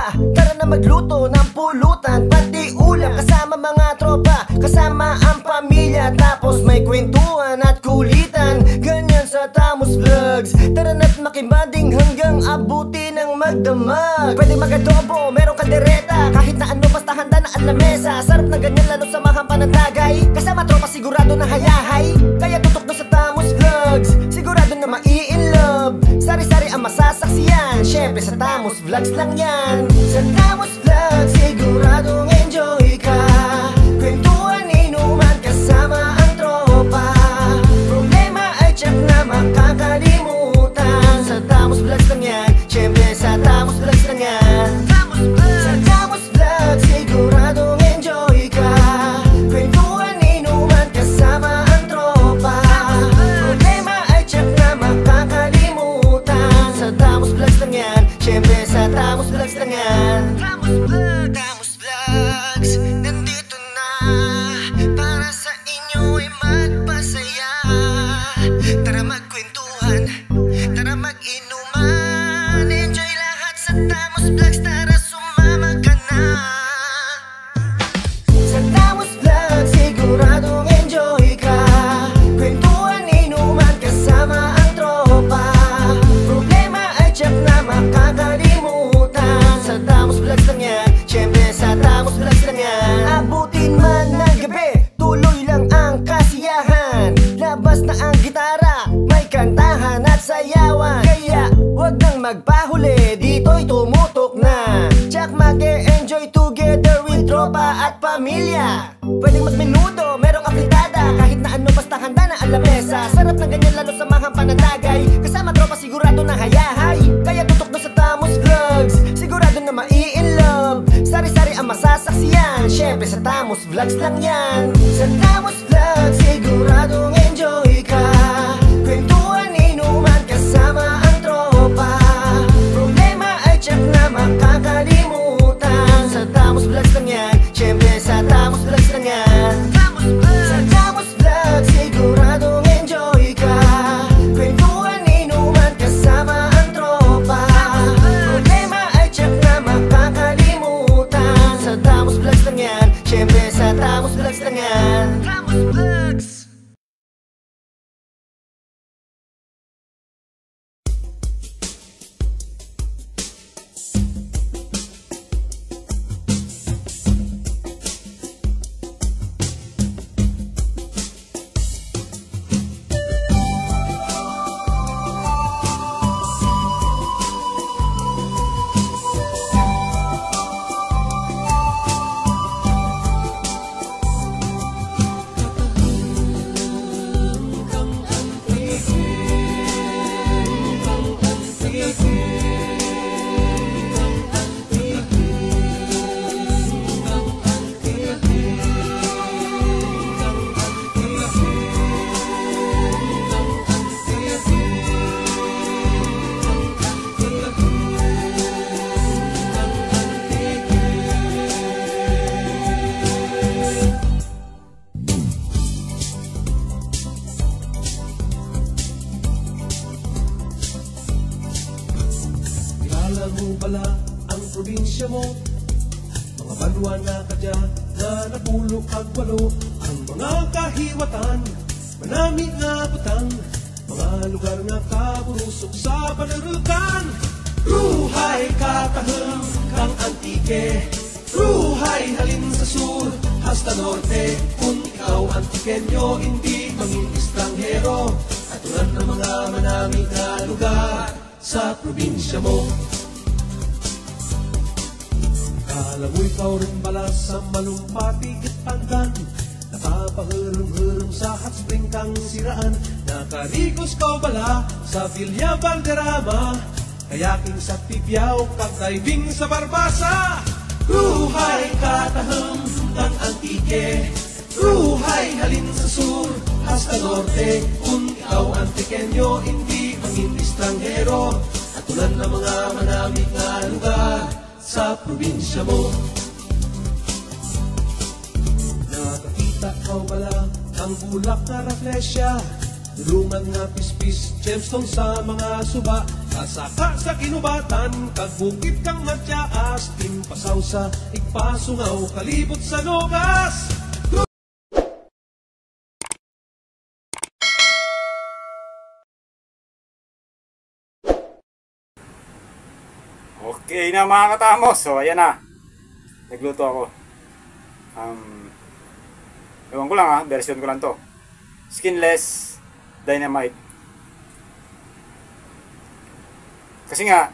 tropa. Tara na magluto ng pulutan, pati ulam, kasama mga tropa, kasama ang pamilya. Tapos may kwentuhan at kulitan, ganyan sa Tamus Vlogs. Tara na't makibanding hanggang abuti ng magdamag. Pwede mag-adobo, merong kaldereta, kahit na ano basta handa na ang lamesa. Sarap na ganyan lalo sa mahang panatagay, kasama tropa sigurado na hayahay. Kaya tutok na sa Tamus Vlogs, sigurado na mai-inlove. Sari-sari ang masasaksiyan, syempre sa Tamus Vlogs lang yan. Sa Tamus Vlogs siguradong enjoy ka, kwentuhan, inuman, kasama ang tropa. Problema ay check na makakalimutan. Sa Tamus Vlogs lang yan, syempre sa Tamus Vlogs lang yan. Sa Tamus Vlogs siguradong enjoy ka, kwentuhan, inuman, kasama ang tropa. Problema ay check na makakalimutan. Sa Tamus Vlogs lang yan, syempre sa Tamus Vlogs lang yan. Tamus Vlogs, nandito na para sa inyo ay magpasaya. Tara magkwentuhan, tara mag-inuman, enjoy lahat sa Tamus Vlogs, tara sumama ka na. Sa Tamus Vlogs siguradong enjoy ka, kwentuhan, inuman, kasama ang tropa. Problema ay check na makakalimutan. Sa Tamus Vlogs lang yan, syempre sa Tamus Vlogs lang yan. Abutin man ng gabi, tuloy lang ang kasiyahan. Labas na ang gitara, may kantahan at sayawan. Kaya huwag nang magpahuli, dito'y tumutok na. Tsak mag-e-enjoy together with tropa at pamilya. Pwedeng magmenudo, merong apritada, kahit na ano basta handa na ang lamesa. Sarap na ganyan lalo sa mahang panatagay, kasama tropa sigurado na hayahay. Kaya tutok na sa Tamus Vlogs, sigurado na mai-inlove. Sari-sari ang masasaksiyan, syempre sa Tamus Vlogs lang yan. Sa Tamus Vlogs siguradong enjoy ka, kwentuhan, inuman, kasama ang tropa. Problema ay check na makakalimutan. Sa Tamus Vlogs lang yan, syempre sa Tamus Vlogs lang yan. Sa Tamus Vlogs siguradong enjoy ka, kwentuhan, inuman, kasama ang tropa. Problema ay check na makakalimutan. Sa Tamus Vlogs lang yan, syempre sa Tamus Vlogs lang yan. Tamus Vlogs. Alam mo pala ang probinsya mo, mga banwa na kadya na napulok at walo. Ang mga kahiwatan, manami nga butang, mga lugar nga kaburusok sa panarutan. Ruhay katahim kang antike, ruhay halin sa sur hasta norte. Kung ikaw antikenyo, hindi manging estranghero, at tulad ng mga manami na lugar sa probinsya mo. Alam mo ikaw rin pala sa malumpati at pandan, napapahulong-hulong sa hot spring kang siraan. Nakarikos ka pala sa Villa Valderrama, kayaking sa Tibiao, pag-diving sa Barbasa. Ruhay katahim ng antike, ruhay halin sa sur hasta norte. Kung ikaw antikenyo, hindi manging estranghero, at tulad ng mga manamig na lugar sa probinsya mo. Nakakita ka pala ng bulak na rafflesia, tulungan nga pispis, gemstone sa mga suba. Sasaka sa kinubatan, kagbukit kang matyaas, timpasaw sa igpasungaw, kalibot sa nogas. Okay na mga katamos, so ayan na. Nagluto ako. Ewan ko lang ha, version ko lang to. Skinless dynamite. Kasi nga,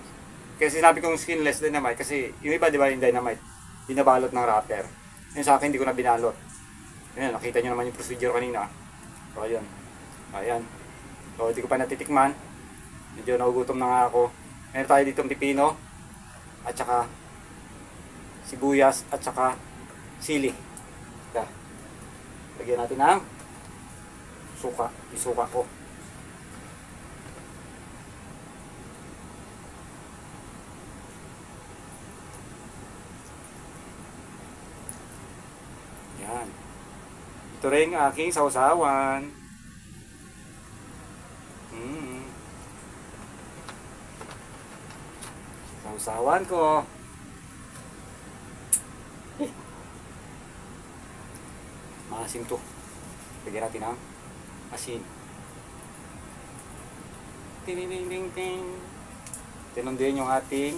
kaya sinabi kong skinless dynamite kasi yung iba di ba yung dynamite, binabalot ng wrapper. Yung sa akin hindi ko na binalot. Ayan, nakita nyo naman yung procedure kanina. So ayan. Ayan. So hindi ko pa natitikman. Medyo nagugutom na nga ako. Meron tayo ditong pipino at saka sibuyas at saka sili. Ito. Lagyan natin ng suka. Isuka ko. Yan. Ito rin ang aking sausawan. Sausawan ko. Maasim to. Lagyan natin ang asin. Ting ting ting ting ting. Tinon din yung ating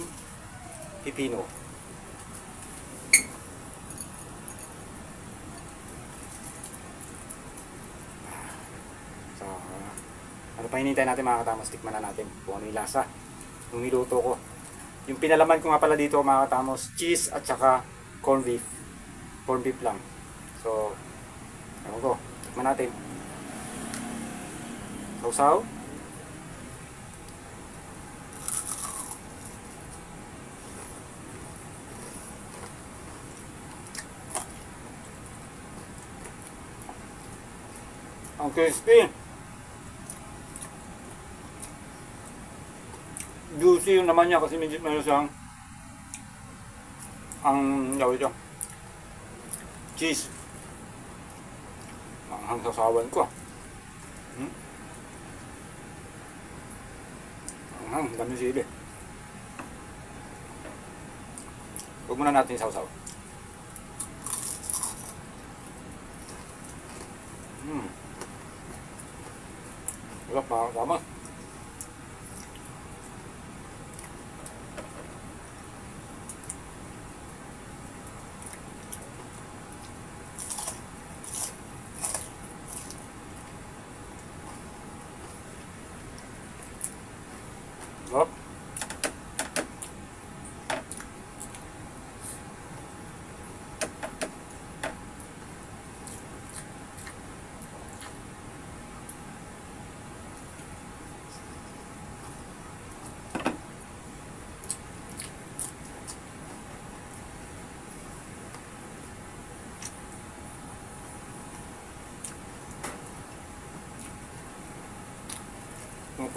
pipino. So, ano pa hinihintay natin mga katamos? Tikman na natin kung ano yung lasa nung niluto ko. Yung pinalaman ko nga pala dito mga katamos, cheese at saka corn beef. Corn beef lang. So, ewan ko, tikman natin. Sausaw. Ang crispy. Juicy yung naman niya kasi medyo meron siyang ang gawin ito cheese. Ang sasawan ko. Ang dami sili. Huwag muna natin sausaw. Wala pa tama. Hop.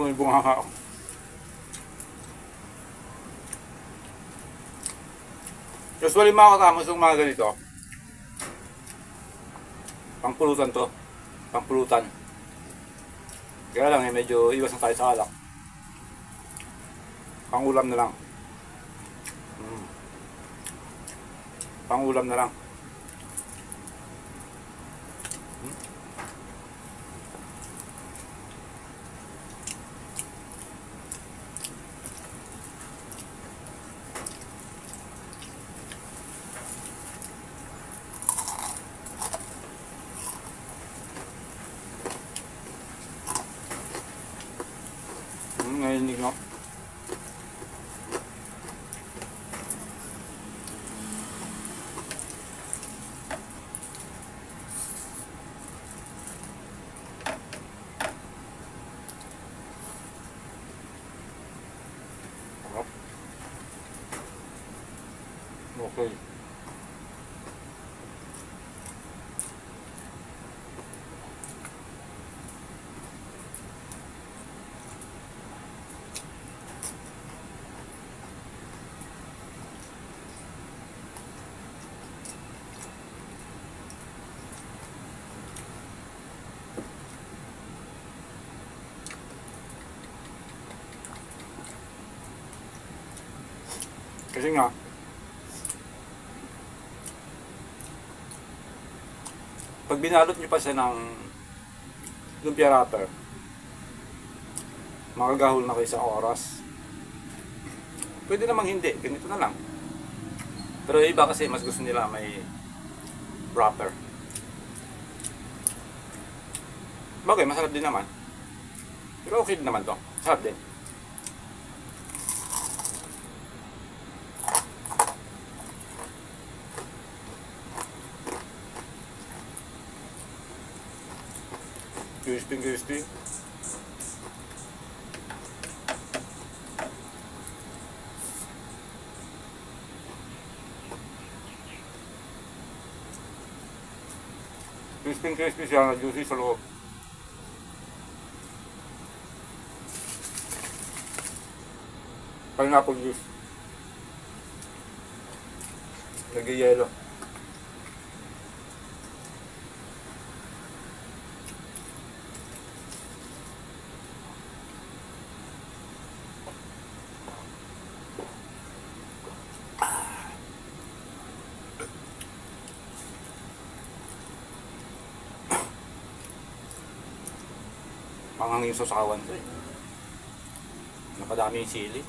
Kung bunga ako. Usually mga katamos yung mga ganito, pangpulutan to, pangpulutan. Kaya lang medyo iwas na tayo sa alak. Pangulam na lang. Pangulam na lang. Ngayon no. Okay. Kasi nga, pag binalot nyo pa siya ng lumpia wrapper, makagahol na kayo sa oras. Pwede namang hindi, ganito na lang. Pero iba kasi mas gusto nila may wrapper. Bagay, masarap din naman. Pero okay din naman to. Sarap din. Crispy. Crispy siya, juicy sa loob. Pineapple juice. Lagay yelo. Panghangin sa sawan to eh. Napadami yung sili.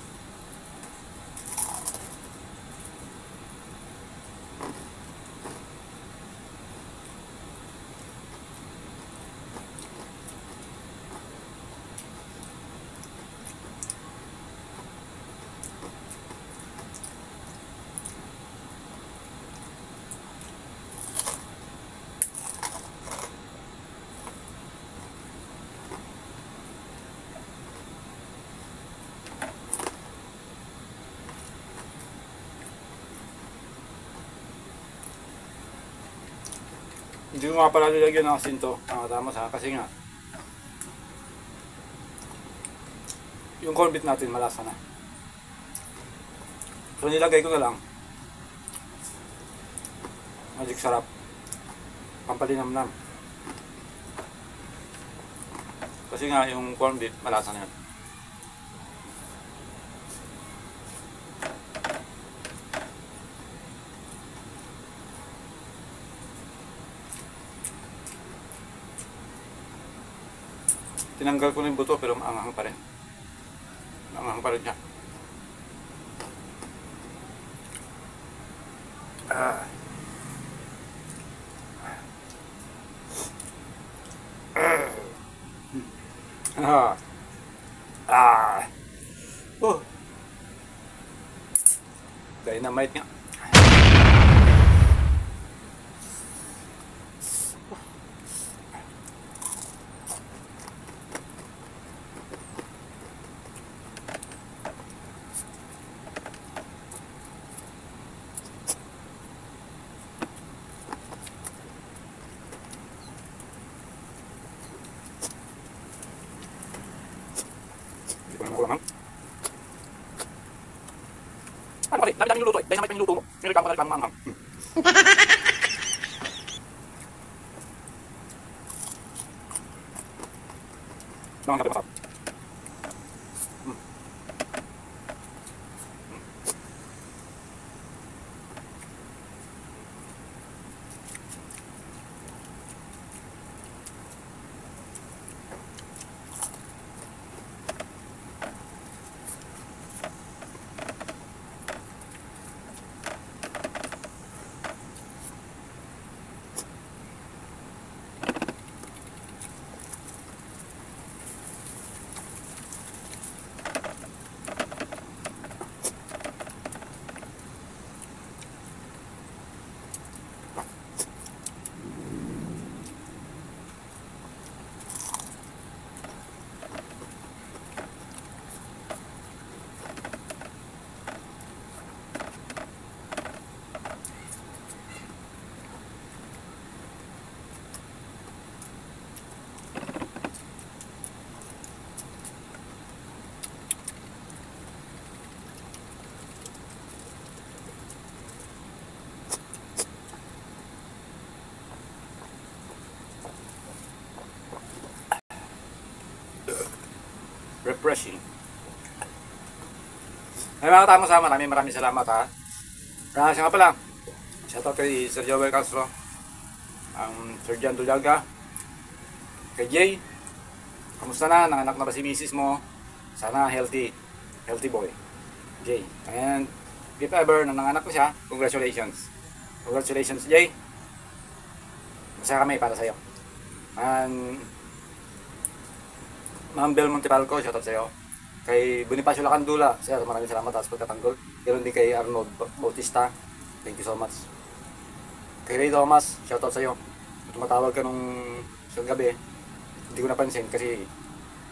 Hindi ko nga pala nilagyan ng asin to, tama sa kasi nga yung corned beef natin malasa na. So nilagay ko na lang. Magic sarap. Pampalinamnam. Kasi nga yung corned beef malasa na yan. Tinanggal ko na yung buto pero maanghang pa rin. Maanghang pa rin siya. Dynamite nga. Ano kasi, dami-dami yung luto eh. Dynamite yung luto mo. Nilagyan ko na rin pang maanghang. Maanghang ka masarap. Refreshing. Ay mga katamos ha, maraming salamat ha. Siya nga pala, shoutout kay Sir Joel Castro, ang Sir Jan Dulaga, kay Jay, kamusta na? Nanganak na ba si misis mo? Sana healthy boy. Jay, and if ever na nanganak ko siya, congratulations. Congratulations Jay. Masaya kami para sa'yo. And Ma'am Bel Montepalco, shoutout sa'yo. Kay Bonifacio Lacandula, sir, maraming salamat sa pagkatanggol. Ganoon din kay Arnold Bautista, thank you so much. Kay Ray Thomas, shoutout sa'yo. Tumatawag ka nung isang gabi, hindi ko napansin kasi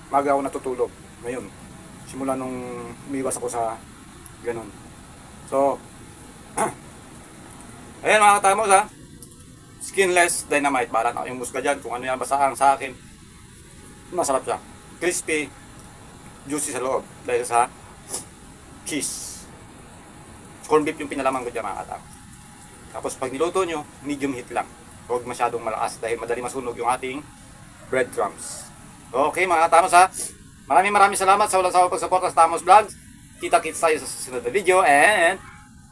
maga ako natutulog. Ngayon, simula nung umiwas ako sa ganun. So, ayan mga katamos ha, skinless dynamite, bahala na kayong musga dyan kung ano yan, basta ang sa akin masarap siya, crispy, juicy sa loob dahil sa cheese. Corn beef yung pinalaman ko dyan mga katamos. Tapos pag niluto nyo, medium heat lang, huwag masyadong malakas dahil madali masunog yung ating breadcrumbs. Okay mga katamos ha, maraming salamat sa walang sawang pagsuporta sa Tamos Vlogs. Kita-kits tayo sa susunod na video and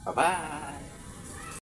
bye-bye!